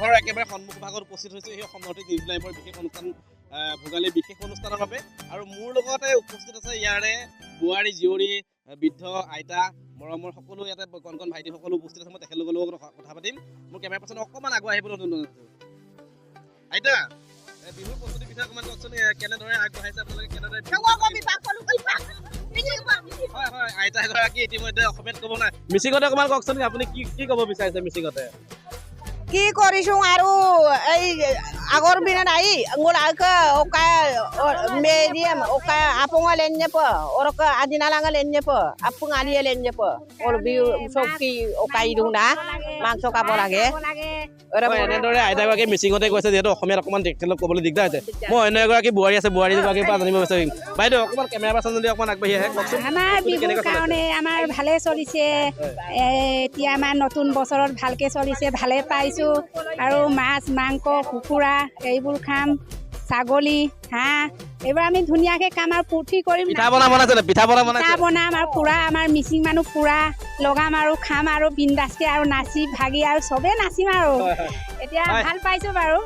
কাষৰ একেবাৰে সন্মুখ ভাগত উপস্থিত হৈছোঁ সেই সমষ্টি নিউজ লাইভৰ বিশেষ অনুষ্ঠান ভোগালীৰ বিশেষ অনুষ্ঠানৰ বাবে। আৰু মোৰ লগতে উপস্থিত আছে ইয়াৰে বোৱাৰী জীয়ৰী বৃদ্ধ আইতা মৰমৰ সকলো ইয়াতে কণ কণ ভাইটি সকলো উপস্থিত আছে। মই তেখেতলোকৰ লগত কথা পাতিম। মোৰ কেমেৰা পাৰ্চনে অকণমান আগুৱাই আহিবলৈ অনুৰোধ কৰিছোঁ। আইতা বিহুৰ প্ৰস্তুতিৰ বিষয়ে অকণমান কওকচোন, কেনেদৰে আগবঢ়াইছে আপোনালোকে, কেনেদৰে হয় হয় আইতা এগৰাকী ইতিমধ্যে অসমীয়াত ক'ব নাই, মিচিঙতে অকণমান কওকচোন আপুনি কি ক'ব বিচাৰিছে মিচিঙতে? কি কৰিছো আৰু এই আগৰ দিনত আহি ngul aka oka medium oka apong lennya po orok adinalangan lennya po apung ali lennya po or bi soki oka idung da mangso kabo lage এনেদৰে আইতাগৰাকী মিচিঙতে কৈছে, যিহেতু অসমীয়াত অকণমান তেখেতলোক ক'বলৈ দিগদাৰ হৈছে। মই অন্য এগৰাকী বোৱাৰী আছে, বোৱাৰীগৰাকীৰ পৰা জানিব বিচাৰিম। বাইদেউ অকণমান কেমেৰা পাৰ্চন যদি অকণমান আগবাঢ়ি আহে কওকচোন। আমাৰ বিহুৰ কাৰণে আমাৰ ভালে চলিছে, এতিয়া আমাৰ নতুন বছৰত ভালকে চলিছে, ভালে পাইছো। আৰু মাছ মাংস কুকুৰা এইবোৰ খাম, ছাগলী হাঁহ এইবোৰ আমি ধুনীয়াকে খাম আৰু ফূৰ্তি কৰিম। পিঠা বনাম আৰু পুৰা আমাৰ মিচিং মানুহ পুৰা লগাম আৰু খাম আৰু বিন্দাছকে আৰু নাচি ভাগি আৰু চবেই নাচিম আৰু এতিয়া ভাল পাইছো বাৰু।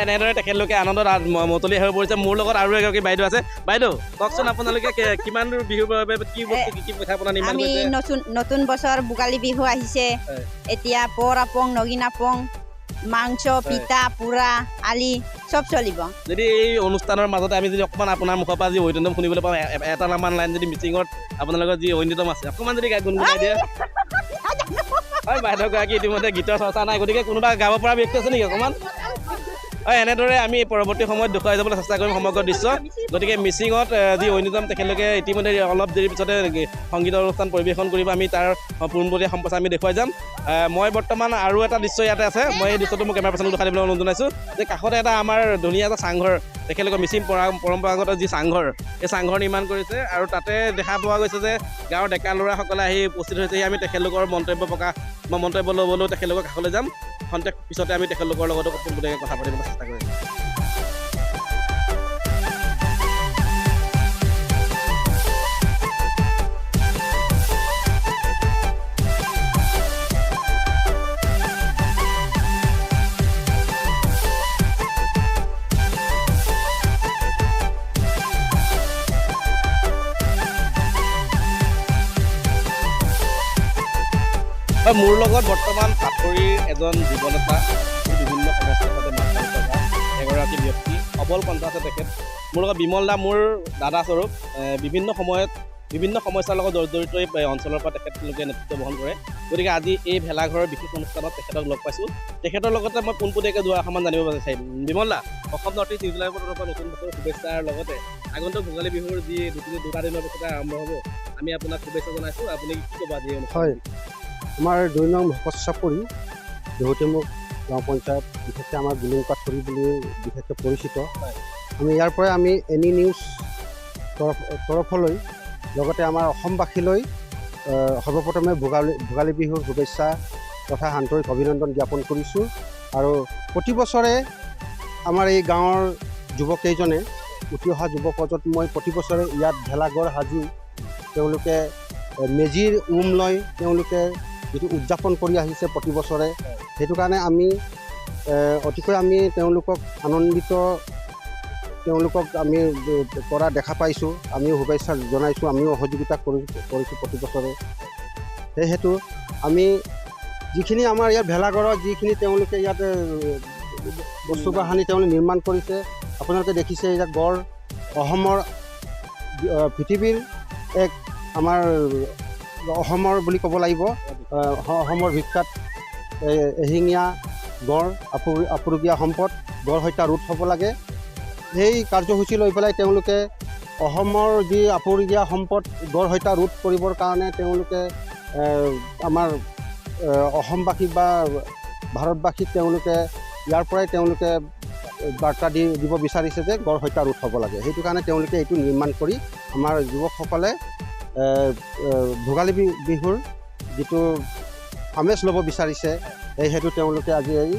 এনেদৰে তেখেতলোকে আনন্দত মতলীয়া হৈ পৰিছে। মোৰ লগত আৰু এগৰাকী বাইদেউ আছে। বাইদেউ কওকচোন আপোনালোকে কিমান দূৰ বিহুৰ বাবে কি বস্তু কি পিঠা পনা নিৰ্মাণ কৰিছে? নতুন বছৰ ভোগালী বিহু আহিছে, এতিয়া বৰ আপং নগিন আপং মাংস পিঠা পুৰা আলি চব চলিব। যদি এই অনুষ্ঠানৰ মাজতে আমি যদি অকণমান আপোনাৰ মুখৰ পৰা যি ঐতিহ্য শুনিবলৈ পাওঁ, এটামান লাইন যদি মিচিঙত আপোনালোকৰ যি ঐতিহ্য আছে অকণমান যদি গুণগুণাই দিয়ে। হয় বাইদেউগৰাকী ইতিমধ্যে গীতৰ চৰ্চা নাই, গতিকে কোনোবা গাব পৰা ব্যক্তি আছে নেকি অকণমান? হয় এনেদৰে আমি পৰৱৰ্তী সময়ত দেখুৱাই যাবলৈ চেষ্টা কৰিম সমগ্ৰ দৃশ্য। গতিকে মিচিঙত যি ঐনিতম তেখেতলোকে ইতিমধ্যে অলপ দেৰিৰ পিছতে সংগীতৰ অনুষ্ঠান পৰিৱেশন কৰিব, আমি তাৰ পোনপটীয়া সম্প্ৰচাৰ আমি দেখুৱাই যাম। মই বৰ্তমান আৰু এটা দৃশ্য ইয়াতে আছে, মই এই দৃশ্যটো মোৰ কেমেৰা পাৰ্চনক দেখাই দিবলৈ অনুৰোধ জনাইছোঁ যে কাষতে এটা আমাৰ ধুনীয়া এটা চাংঘৰ, তেখেতলোকৰ মিচিং পৰম্পৰাগত যি চাংঘৰ, এই চাংঘৰ নিৰ্মাণ কৰিছে। আৰু তাতে দেখা পোৱা গৈছে যে গাঁৱৰ ডেকা ল'ৰাসকলে আহি উপস্থিত হৈছেহি। আমি তেখেতলোকৰ মন্তব্য ল'বলৈও তেখেতলোকৰ কাষলৈ যাম। খন্তেক পিছতে আমি তেখেতলোকৰ লগতো পোনপটীয়াকৈ কথা পাতিবলৈ চেষ্টা কৰিম। মোৰ লগত বৰ্তমান পাথৰীৰ এজন যুৱনেতা, বিভিন্ন সমস্যাৰ সৈতে মাত মাতি থকা এগৰাকী ব্যক্তি, সবল কণ্ঠ আছে তেখেত। মোৰ লগত বিমল দা, মোৰ দাদা স্বৰূপ। বিভিন্ন সময়ত বিভিন্ন সমস্যাৰ লগত জড়িত এই অঞ্চলৰ পৰা তেখেতলোকে নেতৃত্ব বহন কৰে। গতিকে আজি এই ভেলাঘৰৰ বিশেষ অনুষ্ঠানত তেখেতক লগ পাইছোঁ। তেখেতৰ লগতে মই পোনপটীয়াকৈ দুআষাৰমান জানিব বিচাৰিম। বিমল দা, অসম নৰ্থ ইষ্ট নিউজ লাইভৰ তৰফৰ নতুন বছৰৰ শুভেচ্ছাৰ লগতে আগন্তুক ভোগালী বিহুৰ যি দুটা দিনৰ পিছতে আৰম্ভ হ'ব, আমি আপোনাক শুভেচ্ছা জনাইছোঁ। আপুনি কি ক'ব আজি? হয়, আমাৰ 2 নং ভকতচাপৰি দেহুতেমুখ গাঁও পঞ্চায়ত, বিশেষকৈ আমাৰ বিলুং পাথৰী বুলি বিশেষকৈ পৰিচিত। আমি ইয়াৰ পৰাই আমি এনি নিউজ তৰফলৈ লগতে আমাৰ অসমবাসীলৈ সৰ্বপ্ৰথমে ভোগালী বিহুৰ শুভেচ্ছা তথা আন্তৰিক অভিনন্দন জ্ঞাপন কৰিছোঁ। আৰু প্ৰতি বছৰে আমাৰ এই গাঁৱৰ যুৱকেইজনে, উঠি অহা যুৱ প্ৰজন্মই প্ৰতি বছৰে ইয়াত ভেলাঘৰ সাজি তেওঁলোকে মেজিৰ উম লৈ তেওঁলোকে যিটো উদযাপন কৰি আহিছে প্ৰতি বছৰে, সেইটো কাৰণে আমি অতিকৈ আমি তেওঁলোকক আমি কৰা দেখা পাইছোঁ। আমিও শুভেচ্ছা জনাইছোঁ, আমিও সহযোগিতা কৰিছোঁ প্ৰতি বছৰে। সেয়েহেতু আমি যিখিনি আমাৰ ইয়াত ভেলাঘৰৰ যিখিনি তেওঁলোকে ইয়াত বস্তু বাহানি তেওঁলোকে নিৰ্মাণ কৰিছে, আপোনালোকে দেখিছে ইয়াত গড় অসমৰ পৃথিৱীৰ এক আমাৰ অসমৰ বুলি ক'ব লাগিব, অসমৰ বিখ্যাত এশিঙীয়া গড়, আপুৰুগীয়া সম্পদ, গড় হত্যা ৰোধ হ'ব লাগে। সেই কাৰ্যসূচী লৈ পেলাই তেওঁলোকে অসমৰ যি আপুৰুগীয়া সম্পদ গড় হত্যা ৰোধ কৰিবৰ কাৰণে তেওঁলোকে আমাৰ অসমবাসীক বা ভাৰতবাসীক তেওঁলোকে ইয়াৰ পৰাই তেওঁলোকে বাৰ্তা দিব বিচাৰিছে যে গড় হত্যা ৰোধ হ'ব লাগে। সেইটো কাৰণে তেওঁলোকে এইটো নিৰ্মাণ কৰি আমাৰ যুৱকসকলে ভোগালী বিহুৰ যিটো আমেজ ল'ব বিচাৰিছে, সেইটো তেওঁলোকে আজি এই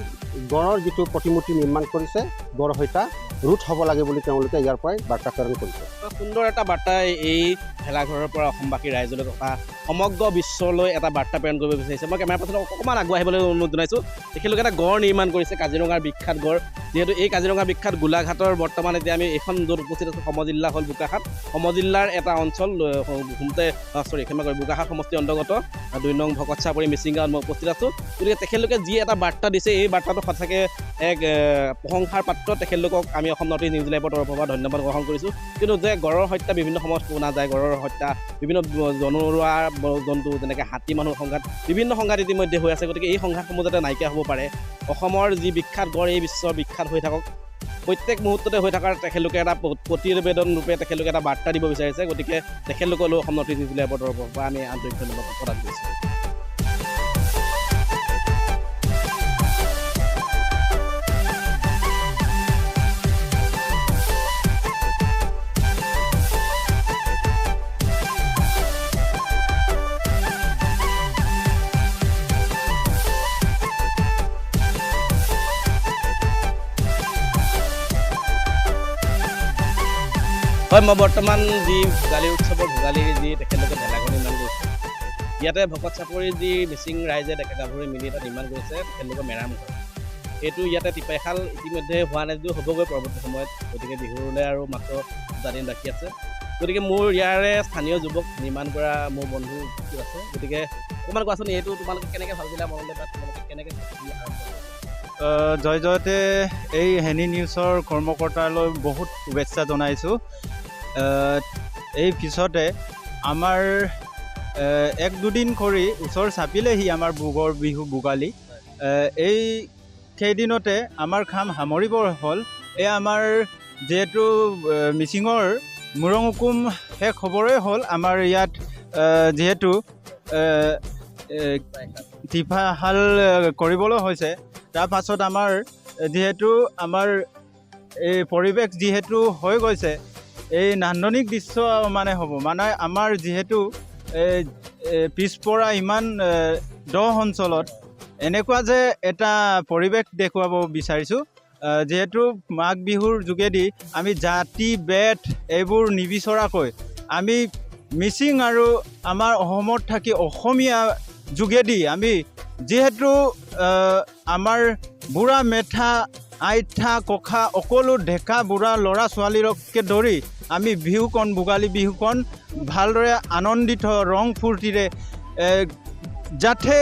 গড়ৰ যিটো প্ৰতিমূৰ্তি নিৰ্মাণ কৰিছে, গড় হত্যা ৰোধ হ'ব লাগে বুলি তেওঁলোকে ইয়াৰ পৰাই বাৰ্তা প্ৰেৰণ কৰিছে। সুন্দৰ এটা বাৰ্তা এই ভেলাঘৰৰ পৰা অসমবাসী ৰাইজলৈ তথা সমগ্ৰ বিশ্বলৈ এটা বাৰ্তা প্ৰেৰণ কৰিব বিচাৰিছে। মই কেমেৰা পাৰ্চনক অকণমান আগুৱাই আহিবলৈ অনুৰোধ জনাইছোঁ। তেখেতলোকে এটা গড় নিৰ্মাণ কৰিছে, কাজিৰঙাৰ বিখ্যাত গড়। যিহেতু এই কাজিৰঙাৰ বিখ্যাত গোলাঘাটৰ বৰ্তমান এতিয়া আমি এইখন য'ত উপস্থিত আছোঁ সমজিল্লা হ'ল বোকাখাট। সমজিল্লাৰ এটা অঞ্চল বোকাখাট সমষ্টিৰ অন্তৰ্গত 2 নং ভকত চাপৰি মিচিং গাঁৱত মই উপস্থিত আছোঁ। গতিকে তেখেতলোকে যি এটা বাৰ্তা দিছে, এই বাৰ্তাটো সঁচাকৈ এক প্ৰশংসাৰ পাত্ৰ। তেখেতলোকক আমি অসম নৰ্থ ইষ্ট নিউজ লাইভৰ তৰফৰ পৰা ধন্যবাদ গ্ৰহণ কৰিছোঁ। কিন্তু যে গড়ৰ হত্যা বিভিন্ন সময়ত শুনা যায়, গড়ৰ হত্যা বিভিন্ন জনৰুৱা জন্তু যেনেকৈ হাতী মানুহৰ সংঘাত, বিভিন্ন সংঘাত ইতিমধ্যে হৈ আছে। গতিকে এই সংঘাতসমূহ যাতে নাইকিয়া হ'ব পাৰে, অসমৰ যি বিখ্যাত গড় এই বিশ্বৰ বিখ্যাত হৈ থাকক, প্ৰত্যেক মুহূৰ্ততে হৈ থকাৰ তেখেতলোকে এটা প্ৰতিবেদন ৰূপে তেখেতলোকে এটা বাৰ্তা দিব বিচাৰিছে। গতিকে তেখেতলোকলৈ অসম নৰ্থ ইষ্ট নিউজ লাইভৰ তৰফৰ পৰা আমি আন্তৰিক ধন্যবাদ প্ৰদান কৰিছোঁ। হয়, মই বৰ্তমান যি ভোগালী উৎসৱৰ ভোগালীৰ যি তেখেতলোকে ভেলাঘৰ নিৰ্মাণ কৰিছে, ইয়াতে ভকত চাপৰিৰ যি মিচিং ৰাইজে ডেকা গাভৰু মিলি এটা নিৰ্মাণ কৰিছে তেখেতলোকৰ মেৰামঘৰ। এইটো ইয়াতে টিপাইশাল ইতিমধ্যে হোৱা নাই যদিও হ'বগৈ পৰৱৰ্তী সময়ত। গতিকে বিহুলৈ আৰু মাত্ৰ 2 দিন বাকী আছে। গতিকে মোৰ ইয়াৰে স্থানীয় যুৱক নিৰ্মাণ কৰা মোৰ বন্ধু আছে। গতিকে অকণমান কোৱাচোন, এইটো তোমালোকে কেনেকৈ ভাবিলা মনলৈ বা তোমালোকে কেনেকৈ জয় জয়তে এই হেনি নিউজৰ কৰ্মকৰ্তালৈ বহুত শুভেচ্ছা জনাইছোঁ। এই পিছতে আমাৰ 1-2 দিন কৰি ওচৰ চাপিলেহি আমাৰ বিহু ভোগালী। এই সেইদিনতে আমাৰ কাম সামৰিব হ'ল। এই আমাৰ যিহেতু মিচিঙৰ মুৰং হুকুম শেষ হ'বৰে হ'ল। আমাৰ ইয়াত যিহেতু টিপাহাল কৰিবলৈ হৈছে, তাৰ পাছত আমাৰ যিহেতু আমাৰ এই পৰিৱেশ যিহেতু হৈ গৈছে, এই নান্দনিক দৃশ্য মানে হ'ব। মানে আমাৰ যিহেতু পিছপৰা ইমান দ অঞ্চলত এনেকুৱা যে এটা পৰিৱেশ দেখুৱাব বিচাৰিছোঁ। যিহেতু মাঘ বিহুৰ যোগেদি আমি জাতি বেদ এইবোৰ নিবিচৰাকৈ আমি মিচিং আৰু আমাৰ অসমত থাকি অসমীয়া যোগেদি আমি যিহেতু আমাৰ বুঢ়া মেথা আইঠা ককা সকলো ডেকা বুঢ়া ল'ৰা ছোৱালীকে ধৰি আমি বিহুকণ ভোগালী বিহুকণ ভালদৰে আনন্দিত ৰং ফূৰ্তিৰে যাতে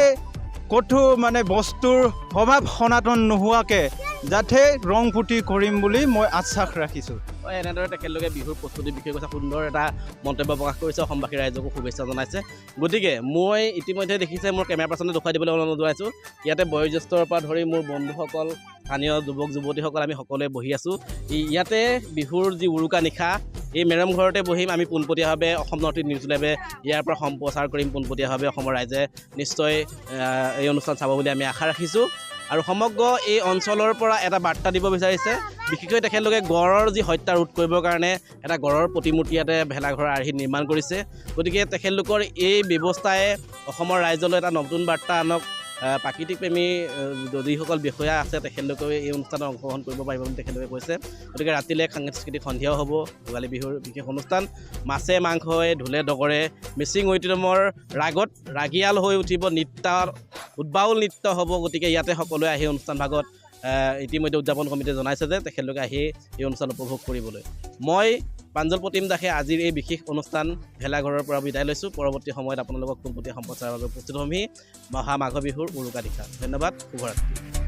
ক'তো মানে বস্তুৰ অভাৱ সনাতন নোহোৱাকৈ যাতে ৰং ফূৰ্তি কৰিম বুলি মই আশ্বাস ৰাখিছোঁ। এনেদৰে তেখেতলোকে বিহুৰ প্ৰস্তুতিৰ বিষয়ে কৈছে, সুন্দৰ এটা মন্তব্য প্ৰকাশ কৰিছে, অসমবাসী ৰাইজকো শুভেচ্ছা জনাইছে। গতিকে মই ইতিমধ্যে দেখিছে মোৰ কেমেৰা পাৰ্চনে দেখুৱাই দিবলৈ অনুৰোধ জনাইছোঁ। ইয়াতে বয়োজ্যেষ্ঠৰ পৰা ধৰি মোৰ বন্ধুসকল, স্থানীয় যুৱক যুৱতীসকল আমি সকলোৱে বহি আছোঁ। ইয়াতে বিহুৰ যি উৰুকা নিশা এই মেৰম ঘৰতে বহিম আমি পোনপটীয়াভাৱে। অসম নৰ্থ ইষ্ট নিউজ লাইভে ইয়াৰ পৰা সম্প্ৰচাৰ কৰিম পোনপটীয়াভাৱে। অসমৰ ৰাইজে নিশ্চয় এই অনুষ্ঠান চাব বুলি আমি আশা ৰাখিছোঁ। আৰু সমগ্ৰ এই অঞ্চলৰ পৰা এটা বাৰ্তা দিব বিচাৰিছে। বিশেষকৈ তেখেতলোকে গড়ৰ যি হত্যা ৰোধ কৰিবৰ কাৰণে এটা গড়ৰ প্ৰতিমূৰ্তি ইয়াতে ভেলাঘৰৰ আৰ্হিত নিৰ্মাণ কৰিছে। গতিকে তেখেতলোকৰ এই ব্যৱস্থাই অসমৰ ৰাইজলৈ এটা নতুন বাৰ্তা আনক। প্ৰাকৃতিক প্ৰেমী যিসকল বিষয়া আছে তেখেতলোকেও এই অনুষ্ঠানত অংশগ্ৰহণ কৰিব পাৰিব বুলি তেখেতলোকে কৈছে। গতিকে ৰাতিলৈ সাংস্কৃতিক সন্ধিয়াও হ'ব ভোগালী বিহুৰ বিশেষ অনুষ্ঠান। মাছে মাংসই ঢোলে ডগৰে মিচিং ঐতিহ্যৰ ৰাগত ৰাগিয়াল হৈ উঠিব, নৃত্যৰ উদ্বাউল নৃত্য হ'ব। গতিকে ইয়াতে সকলোৱে আহি অনুষ্ঠান ভাগত ইতিমধ্যে উদযাপন কমিটিয়ে জনাইছে যে তেখেতলোকে আহি এই অনুষ্ঠান উপভোগ কৰিবলৈ। মই প্ৰাঞ্জল প্ৰতিম দাসে আজিৰ এই বিশেষ অনুষ্ঠান ভেলাঘৰৰ পৰা বিদায় লৈছোঁ। পৰৱৰ্তী সময়ত আপোনালোকক পোনপটীয়া সম্প্ৰচাৰৰ বাবে উপস্থিত হ'মহি মাঘ বিহুৰ উৰুকা নিশা। ধন্যবাদ, শুভৰাত্ৰি।